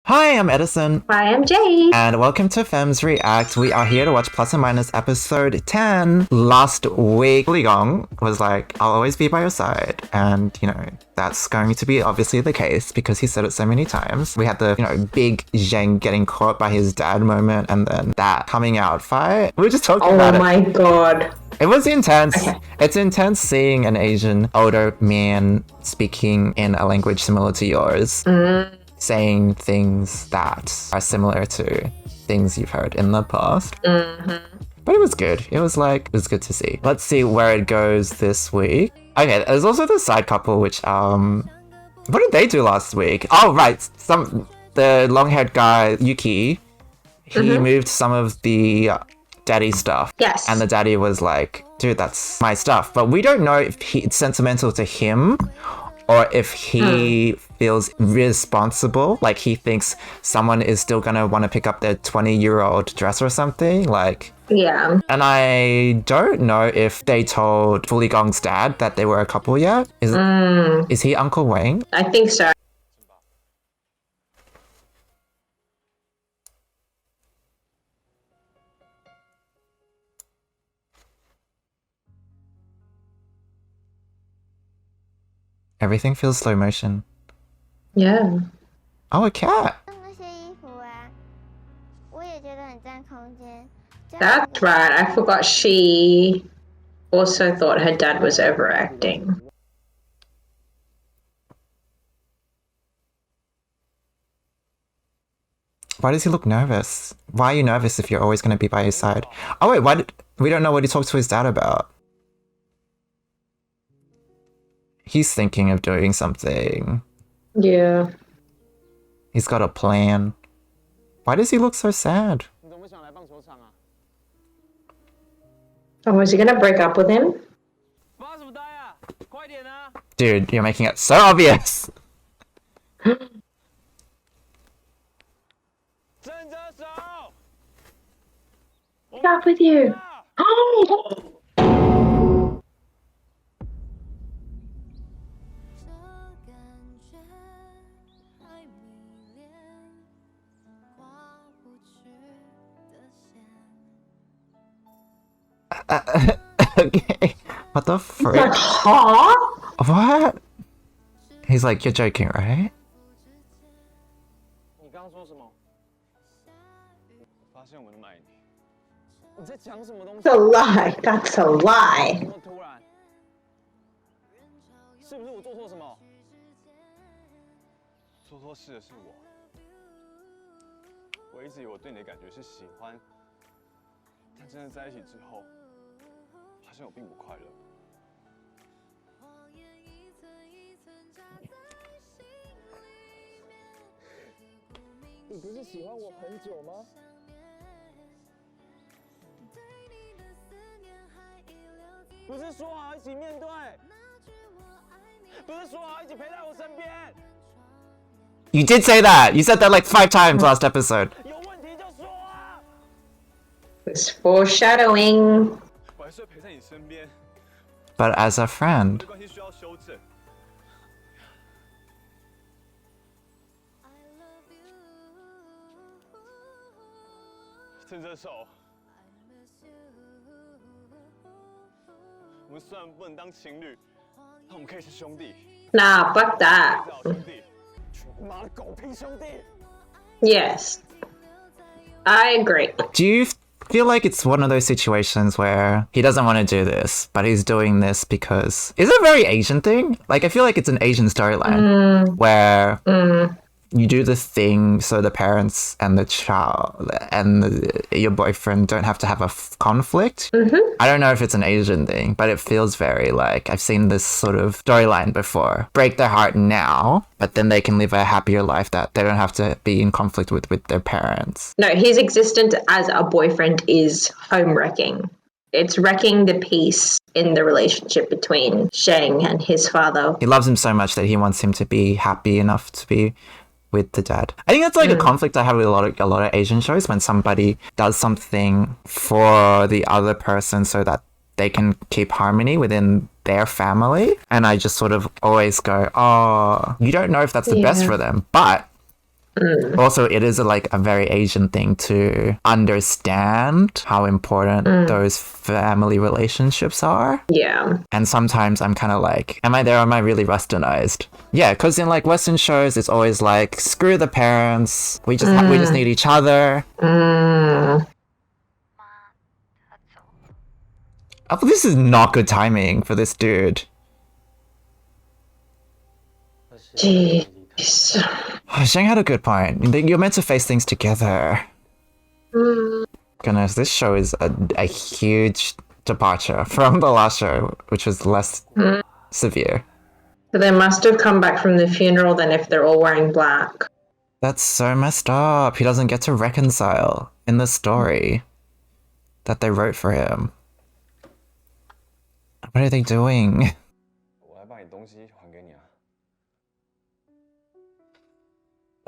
Hi, I'm Edison. Hi, I'm Jade. And welcome to Femmes React. We are here to watch Plus and Minus episode 10. Last week, Fully Gong was like, I'll always be by your side. And, that's going to be obviously the case because he said it so many times. We had the, big Zheng getting caught by his dad moment and then that coming out fight. We were just talking about it. Oh my god. It was intense. Okay. It's intense seeing an Asian older man speaking in a language similar to yours. Saying things that are similar to things you've heard in the past. But it was good. It was good to see. Let's see where it goes this week. Okay, there's also the side couple, which, what did they do last week? Oh, right. The long-haired guy, Yuki, he moved some of the daddy stuff. Yes. And the daddy was like, dude, that's my stuff. But we don't know if it's sentimental to him or if he feels responsible, like he thinks someone is still gonna want to pick up their 20-year-old dress or something, Yeah. And I don't know if they told Fully Gong's dad that they were a couple yet. Is he Uncle Wang? I think so. Everything feels slow motion. Yeah. Oh, a cat. That's right. I forgot she also thought her dad was overacting. Why does he look nervous? Why are you nervous if you're always going to be by his side? Oh wait, we don't know what he talked to his dad about. He's thinking of doing something. Yeah. He's got a plan. Why does he look so sad? Oh, is he gonna break up with him? Dude, you're making it so obvious. Break up with you. Oh. Okay. What the frick? Like, huh? What? He's like, you're joking, right? That's a lie. That's a lie. You did say that! You said that like 5 times last episode. It's foreshadowing. But as a friend. Nah, fuck that. Yes. I agree. Do you feel like it's one of those situations where he doesn't want to do this, but he's doing this because... Is it a very Asian thing? Like, I feel like it's an Asian storyline where you do the thing so the parents and the child and your boyfriend don't have to have a conflict. I don't know if it's an Asian thing, but it feels very like I've seen this sort of storyline before. Break their heart now, but then they can live a happier life that they don't have to be in conflict with their parents. No, his existence as a boyfriend is home wrecking. It's wrecking the peace in the relationship between Sheng and his father. He loves him so much that he wants him to be happy enough to be with the dad. I think that's like a conflict I have with a lot of Asian shows, when somebody does something for the other person so that they can keep harmony within their family. And I just sort of always go, oh, you don't know if that's the best for them, but Also, it is like a very Asian thing to understand how important those family relationships are. Yeah. And sometimes I'm kind of like, am I there? Am I really westernized? Yeah, because in like Western shows, it's always like, screw the parents. We just need each other. Oh, this is not good timing for this dude. Jeez. Shang had a good point. You're meant to face things together. Goodness, this show is a huge departure from the last show, which was less severe. So they must have come back from the funeral then if they're all wearing black. That's so messed up. He doesn't get to reconcile in the story that they wrote for him. What are they doing?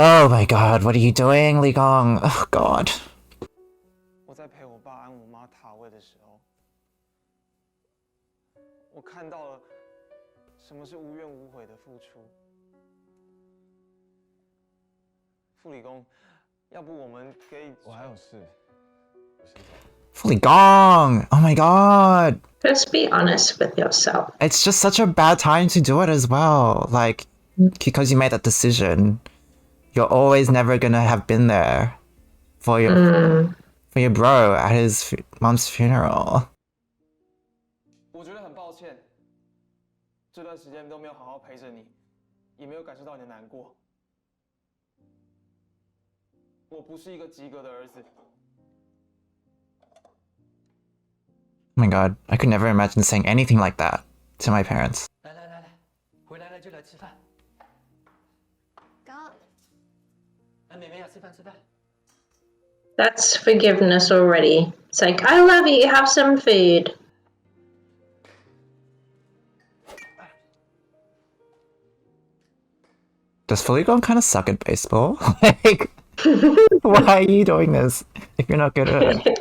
Oh my god, what are you doing, Li Gong? Oh god. Li Gong! Oh my god! Just be honest with yourself. It's just such a bad time to do it as well. Like, because you made that decision, you're always never gonna have been there for your bro at his mom's funeral. Oh my god, I could never imagine saying anything like that to my parents. That's forgiveness already. It's like, I love you, have some food. Does Fully Gone kind of suck at baseball? Like, why are you doing this if you're not good at it?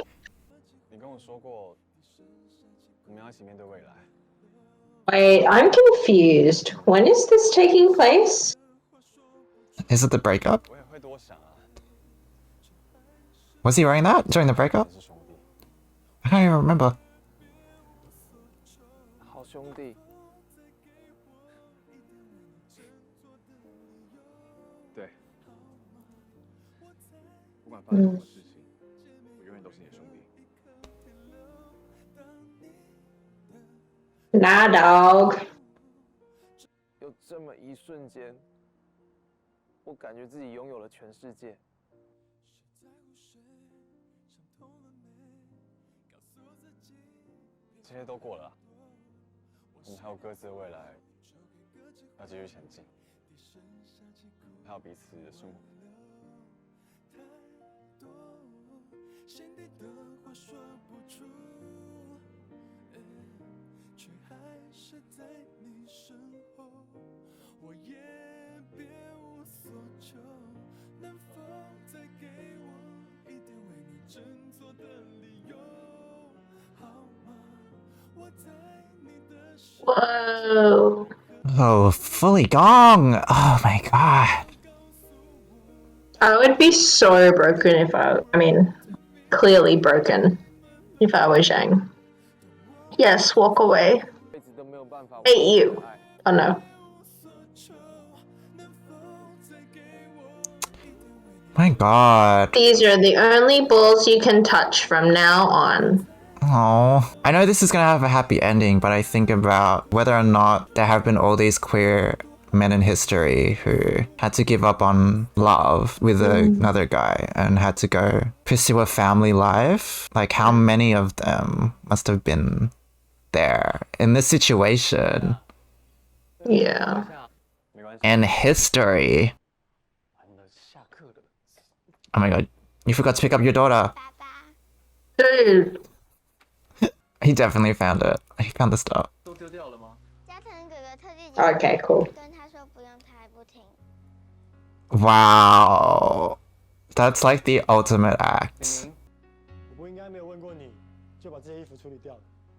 Wait, I'm confused. When is this taking place? Is it the breakup? Was he wearing that during the breakup? I can't even remember. Nah, dog. Whoa. Oh, Fully Gong! Oh my god. I would be so broken if clearly broken if I was Zhang. Yes, walk away. Hate you. Oh no. My god. These are the only balls you can touch from now on. Oh, I know this is gonna have a happy ending, but I think about whether or not there have been all these queer men in history who had to give up on love with another guy and had to go pursue a family life. Like, how many of them must have been there in this situation? Yeah. And history. Oh my god, you forgot to pick up your daughter. Dude. He definitely found it. He found the stuff. Okay, cool. Wow. That's like the ultimate act.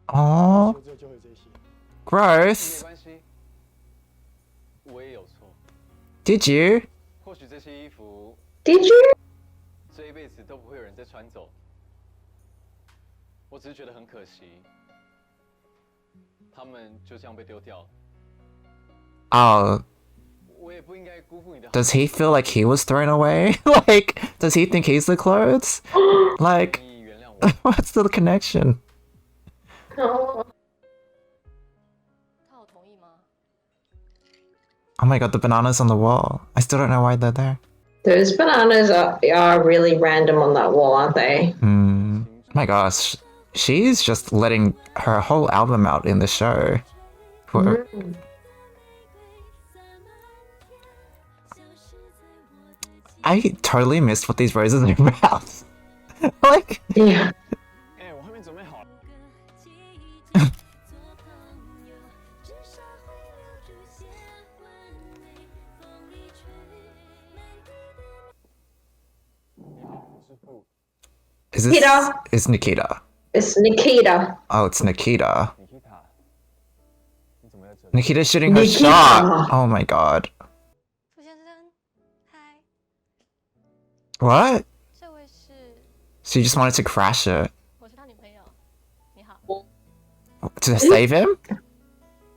Oh, growth. Did you? Did you? 这一辈子都不会有人再穿走。我只是觉得很可惜，他们就这样被丢掉了。Oh, 我也不应该辜负你的。 does he feel like he was thrown away? Like, does he think he's the clothes? Like, 你原谅我。 what's the connection? Oh. 他有同意吗？ Oh my god, the bananas on the wall. I still don't know why they're there. Those bananas are really random on that wall, aren't they? Oh my gosh. She's just letting her whole album out in the show. I totally missed what these roses are about. Like, Yeah. 哎，我后面准备好了。 is this Nikita. is Nikita? It's Nikita. Oh, it's Nikita. 妮塔，你怎么在这里？ Nikita's shooting her Nikita. shot. Oh my god. 傅先生，嗨， What? 这位是 She just wanted to crash it 我是他女朋友。你好， to save him?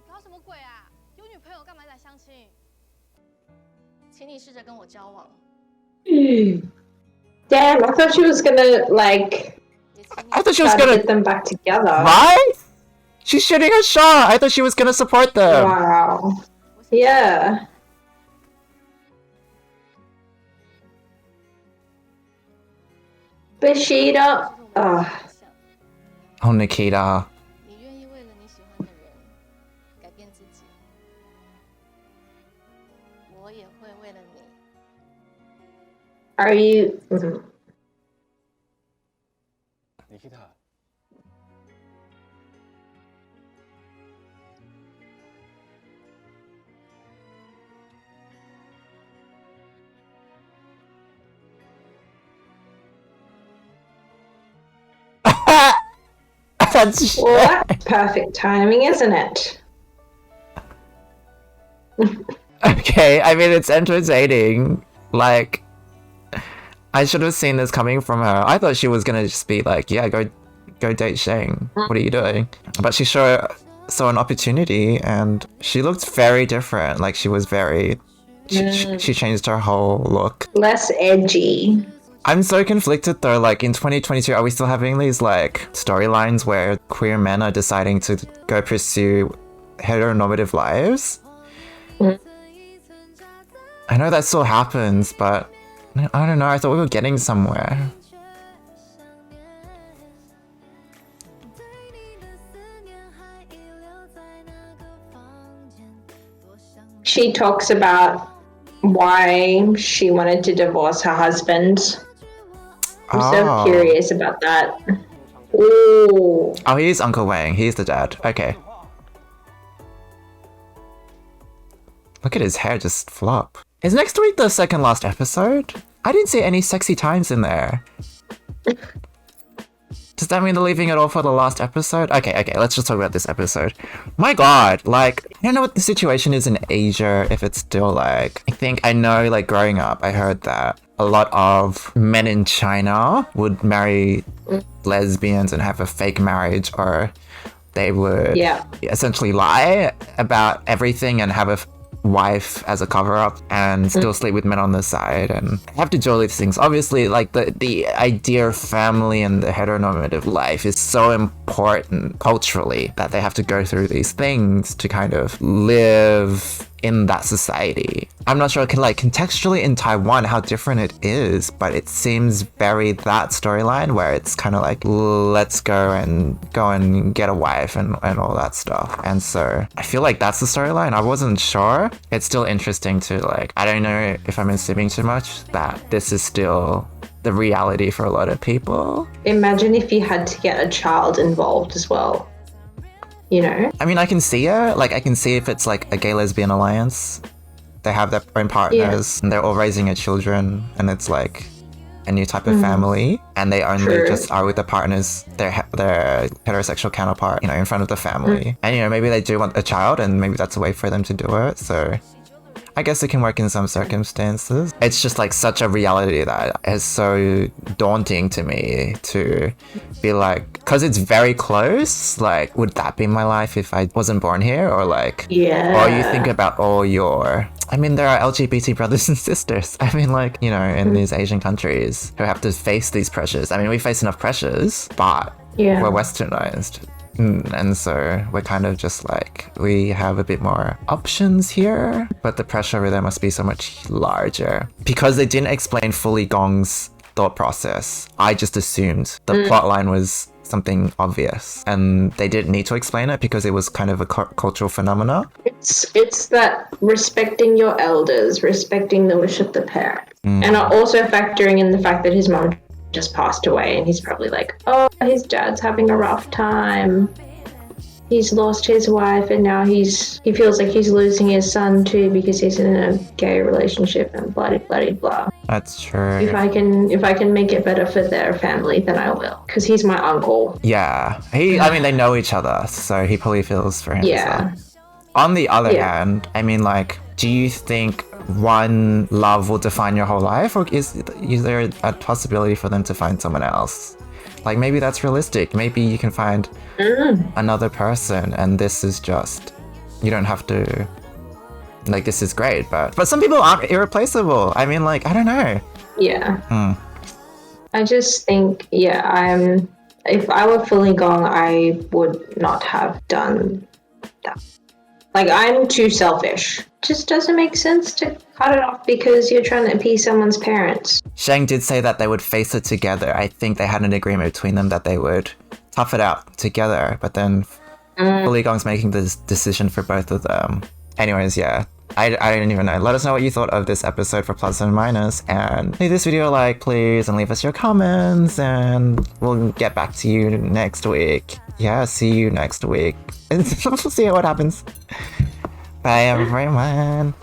搞什么鬼啊？有女朋友干嘛来相亲？请你试着跟我交往， Damn, I thought she was gonna, like, 也请你 I thought she was try to gonna. get them back together. Right? She's shooting her shot. I thought she was gonna support them. Wow. Yeah. Bashida. Ugh. Oh, Nikita. 你愿意为了你喜欢的人改变自己，我也会为了你。 Are you... 妮塔， That's Well, that's perfect timing, isn't it? okay. I mean, it's entertaining. Like, I should have seen this coming from her. I thought she was gonna just be like, "Yeah, go date Shang. What are you doing?" But she saw an opportunity, and she looked very different. Like, she was very. She changed her whole look. Less edgy. I'm so conflicted though, like in 2022, are we still having these like storylines where queer men are deciding to go pursue heteronormative lives? I know that still happens, but I don't know, I thought we were getting somewhere. She talks about why she wanted to divorce her husband. I'm so curious about that. Ooh. Oh, he's Uncle Wang. He's the dad. Okay. Look at his hair just flop. Is next week the second last episode? I didn't see any sexy times in there. Does that mean they're leaving it all for the last episode? Okay, let's just talk about this episode. My god, like, I don't know what the situation is in Asia, if it's still like... I know, like, growing up, I heard that a lot of men in China would marry lesbians and have a fake marriage, or they would essentially lie about everything and have a wife as a cover-up and still sleep with men on the side, and have to do all these things. Obviously, like the idea of family and the heteronormative life is so important culturally that they have to go through these things to kind of live in that society. I'm not sure, like, contextually in Taiwan how different it is, but it seems very that storyline where it's kind of like, let's go and get a wife and all that stuff. And so I feel like that's the storyline. I wasn't sure. It's still interesting to, like, I don't know if I'm assuming too much that this is still the reality for a lot of people. Imagine if you had to get a child involved as well. You know? I mean, I can see it. Like, I can see if it's like a gay lesbian alliance. They have their own partners and they're all raising their children, and it's like a new type of family, and they only just are with the partners, their heterosexual counterpart, you know, in front of the family. And, you know, maybe they do want a child, and maybe that's a way for them to do it. So I guess it can work in some circumstances. It's just like such a reality that is so daunting to me to be like, because it's very close, like, would that be my life if I wasn't born here? Or like, Yeah. or you think about all your, I mean, there are LGBT brothers and sisters. I mean, like, you know, in these Asian countries who have to face these pressures. I mean, we face enough pressures, but Yeah. we're westernized. And so we're kind of just like, we have a bit more options here, but the pressure over there must be so much larger. Because they didn't explain fully Gong's thought process, I just assumed the plot line was something obvious, and they didn't need to explain it because it was kind of a cultural phenomena. It's that respecting your elders, respecting the wish of the parents, and also factoring in the fact that his mom just passed away, and he's probably like, oh, his dad's having a rough time. He's lost his wife, and now he feels like he's losing his son too because he's in a gay relationship and blah blah blah. That's true. If I can make it better for their family, then I will, because he's my uncle. Yeah, I mean, they know each other, so he probably feels for him. Yeah. As well. On the other hand, I mean, like, do you think one love will define your whole life, or is there a possibility for them to find someone else? Like, maybe that's realistic. Maybe you can find another person, and this is just, you don't have to, like, this is great, but some people aren't irreplaceable. I mean, like, I don't know. Yeah. I just think, if I were fully gone, I would not have done that. Like, I'm too selfish. Just doesn't make sense to cut it off because you're trying to appease someone's parents. Shang did say that they would face it together. I think they had an agreement between them that they would tough it out together, but then Fully Gong's making this decision for both of them. Anyways, yeah. I didn't even know. Let us know what you thought of this episode for plus and minus, and leave this video a like, please, and leave us your comments, and we'll get back to you next week. Yeah, see you next week. We'll see what happens. Bye, everyone.